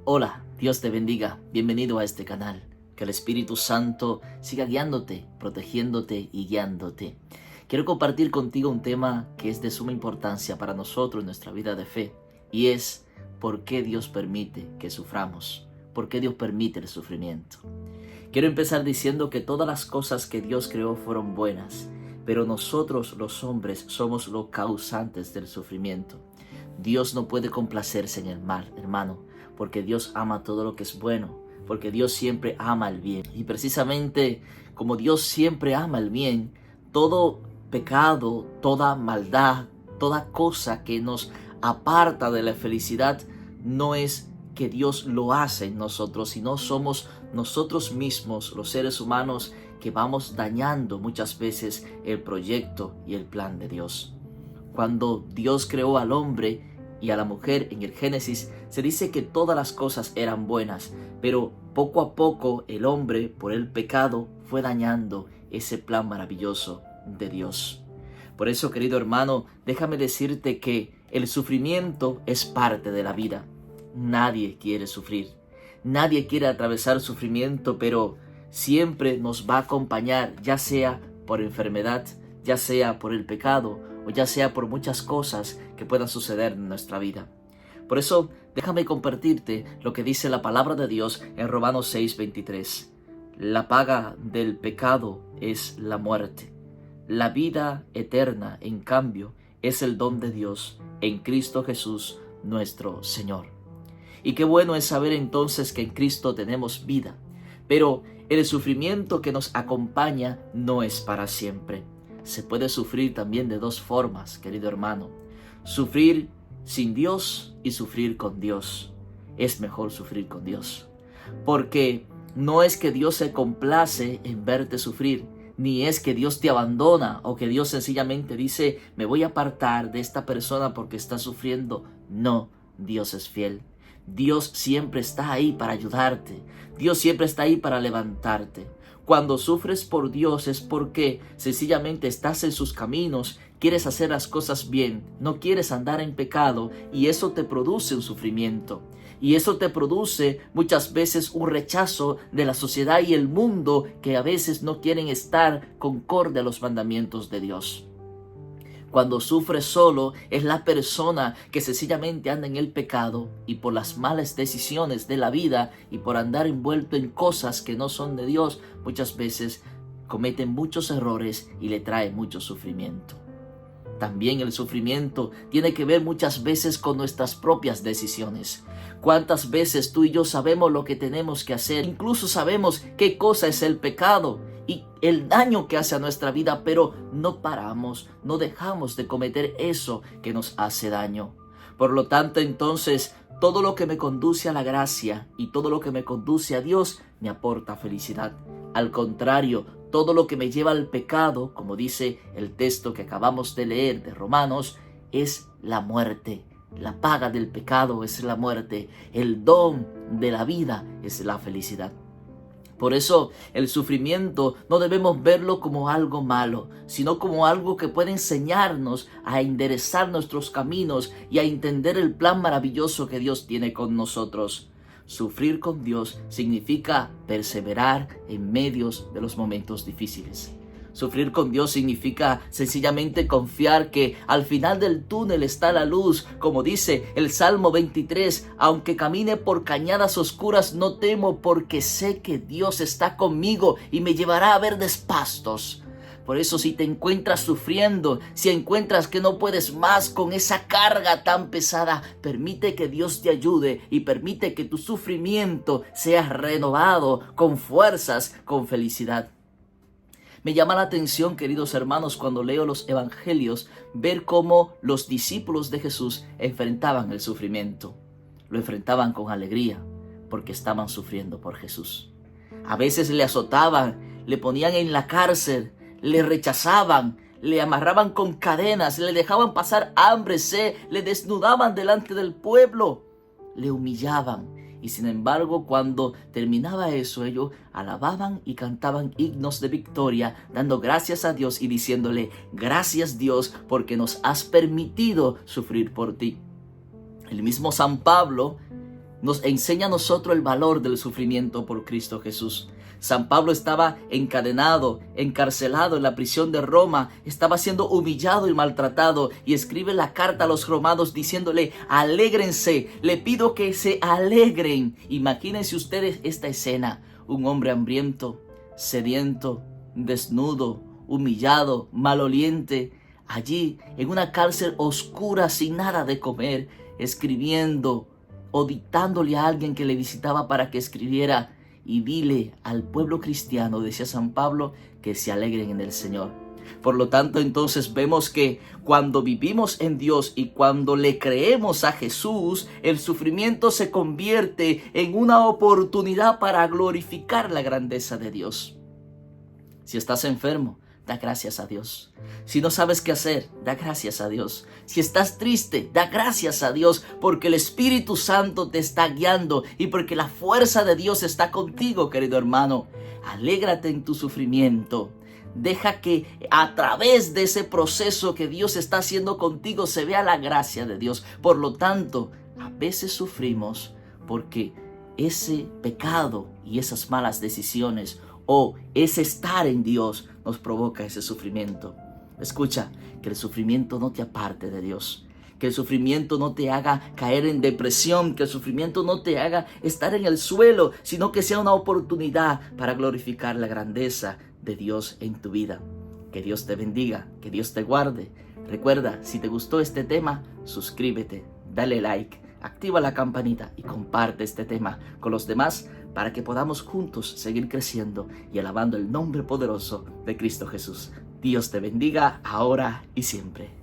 Hola, Dios te bendiga, bienvenido a este canal. Que el Espíritu Santo siga guiándote, protegiéndote y guiándote. Quiero compartir contigo un tema que es de suma importancia para nosotros en nuestra vida de fe, y es ¿por qué Dios permite que suframos? ¿Por qué Dios permite el sufrimiento? Quiero empezar diciendo que todas las cosas que Dios creó fueron buenas, pero nosotros los hombres somos los causantes del sufrimiento. Dios no puede complacerse en el mal, hermano, porque Dios ama todo lo que es bueno, porque Dios siempre ama el bien. Y precisamente como Dios siempre ama el bien, todo pecado, toda maldad, toda cosa que nos aparta de la felicidad, no es que Dios lo hace en nosotros, sino somos nosotros mismos, los seres humanos, que vamos dañando muchas veces el proyecto y el plan de Dios. Cuando Dios creó al hombre y a la mujer en el Génesis, se dice que todas las cosas eran buenas, pero poco a poco el hombre, por el pecado, fue dañando ese plan maravilloso de Dios. Por eso, querido hermano, déjame decirte que el sufrimiento es parte de la vida. Nadie quiere sufrir, nadie quiere atravesar sufrimiento, pero siempre nos va a acompañar, ya sea por enfermedad, ya sea por el pecado, o ya sea por muchas cosas que puedan suceder en nuestra vida. Por eso, déjame compartirte lo que dice la palabra de Dios en Romanos 6:23. La paga del pecado es la muerte. La vida eterna, en cambio, es el don de Dios en Cristo Jesús, nuestro Señor. Y qué bueno es saber entonces que en Cristo tenemos vida, pero el sufrimiento que nos acompaña no es para siempre. Se puede sufrir también de dos formas, querido hermano. Sufrir sin Dios y sufrir con Dios. Es mejor sufrir con Dios, porque no es que Dios se complace en verte sufrir, ni es que Dios te abandona o que Dios sencillamente dice, me voy a apartar de esta persona porque está sufriendo. No, Dios es fiel. Dios siempre está ahí para ayudarte. Dios siempre está ahí para levantarte. Cuando sufres por Dios es porque sencillamente estás en sus caminos, quieres hacer las cosas bien, no quieres andar en pecado, y eso te produce un sufrimiento. Y eso te produce muchas veces un rechazo de la sociedad y el mundo, que a veces no quieren estar concorde a los mandamientos de Dios. Cuando sufre solo es la persona que sencillamente anda en el pecado, y por las malas decisiones de la vida y por andar envuelto en cosas que no son de Dios, muchas veces cometen muchos errores y le trae mucho sufrimiento. También el sufrimiento tiene que ver muchas veces con nuestras propias decisiones. ¿Cuántas veces tú y yo sabemos lo que tenemos que hacer? Incluso sabemos qué cosa es el pecado y el daño que hace a nuestra vida, pero no paramos, no dejamos de cometer eso que nos hace daño. Por lo tanto, entonces, todo lo que me conduce a la gracia y todo lo que me conduce a Dios me aporta felicidad. Al contrario, todo lo que me lleva al pecado, como dice el texto que acabamos de leer de Romanos, es la muerte. La paga del pecado es la muerte. El don de la vida es la felicidad. Por eso el sufrimiento no debemos verlo como algo malo, sino como algo que puede enseñarnos a enderezar nuestros caminos y a entender el plan maravilloso que Dios tiene con nosotros. Sufrir con Dios significa perseverar en medio de los momentos difíciles. Sufrir con Dios significa sencillamente confiar que al final del túnel está la luz. Como dice el Salmo 23, aunque camine por cañadas oscuras, no temo, porque sé que Dios está conmigo y me llevará a verdes pastos. Por eso, si te encuentras sufriendo, si encuentras que no puedes más con esa carga tan pesada, permite que Dios te ayude y permite que tu sufrimiento sea renovado con fuerzas, con felicidad. Me llama la atención, queridos hermanos, cuando leo los evangelios, ver cómo los discípulos de Jesús enfrentaban el sufrimiento. Lo enfrentaban con alegría, porque estaban sufriendo por Jesús. A veces le azotaban, le ponían en la cárcel, le rechazaban, le amarraban con cadenas, le dejaban pasar hambre, sed, le desnudaban delante del pueblo, le humillaban. Y sin embargo, cuando terminaba eso, ellos alababan y cantaban himnos de victoria, dando gracias a Dios y diciéndole, gracias Dios, porque nos has permitido sufrir por ti. El mismo San Pablo nos enseña a nosotros el valor del sufrimiento por Cristo Jesús. San Pablo estaba encadenado, encarcelado en la prisión de Roma, estaba siendo humillado y maltratado, y escribe la carta a los romanos diciéndole: alégrense, le pido que se alegren. Imagínense ustedes esta escena: un hombre hambriento, sediento, desnudo, humillado, maloliente, allí en una cárcel oscura sin nada de comer, escribiendo o dictándole a alguien que le visitaba para que escribiera: y dile al pueblo cristiano, decía San Pablo, que se alegren en el Señor. Por lo tanto, entonces vemos que cuando vivimos en Dios y cuando le creemos a Jesús, el sufrimiento se convierte en una oportunidad para glorificar la grandeza de Dios. Si estás enfermo, da gracias a Dios. Si no sabes qué hacer, da gracias a Dios. Si estás triste, da gracias a Dios, porque el Espíritu Santo te está guiando y porque la fuerza de Dios está contigo, querido hermano. Alégrate en tu sufrimiento. Deja que a través de ese proceso que Dios está haciendo contigo se vea la gracia de Dios. Por lo tanto, a veces sufrimos porque ese pecado y esas malas decisiones o ese estar en Dios nos provoca ese sufrimiento. Escucha, que el sufrimiento no te aparte de Dios, que el sufrimiento no te haga caer en depresión, que el sufrimiento no te haga estar en el suelo, sino que sea una oportunidad para glorificar la grandeza de Dios en tu vida. Que Dios te bendiga, que Dios te guarde. Recuerda, si te gustó este tema, suscríbete, dale like, activa la campanita y comparte este tema con los demás para que podamos juntos seguir creciendo y alabando el nombre poderoso de Cristo Jesús. Dios te bendiga ahora y siempre.